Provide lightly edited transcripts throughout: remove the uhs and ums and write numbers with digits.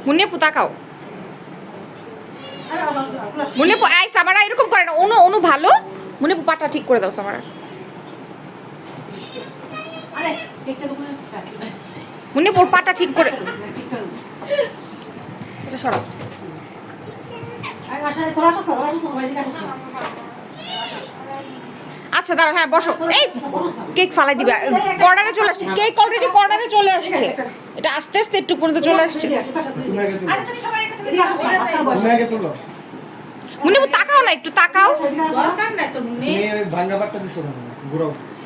মুন্নি আপু তাকাও। মুন্নি আপু এই সামারা এরকম করে না, অনু অনু ভালো। মুন্নি আপু পাটা ঠিক করে দাও সামারা। মুন্নি আপু পাটা ঠিক করে এটা সরাও। আচ্ছা দাঁড়াও, হ্যাঁ বসো। এই কেক ফালাই দিবে, কর্নারে চলে আসছে কেক, অলরেডি কর্নারে চলে আসছে। এটা আস্তে আস্তে একটু পর্যন্ত চলে আসছে। মুন্নি আপু তাকাও না, একটু তাকাও।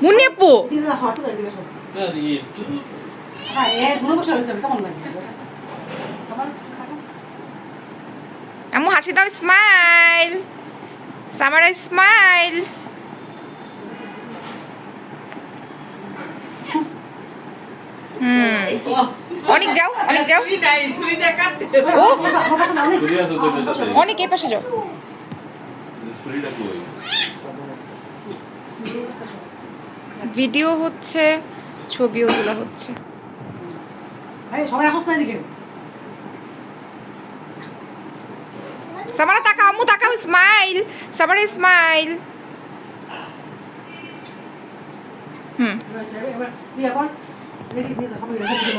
মুন্নি আপু আম্মু হাসি দাও, স্মাইল। সামারা স্মাইল। অনেক যাও, অনেক যাও, অনেক এ পাশে যাও। ভিডিও হচ্ছে, ছবিও তোলা হচ্ছে। সামারা তাকাও, আম্মু তাকাও, স্মাইল। সামারা স্মাইল।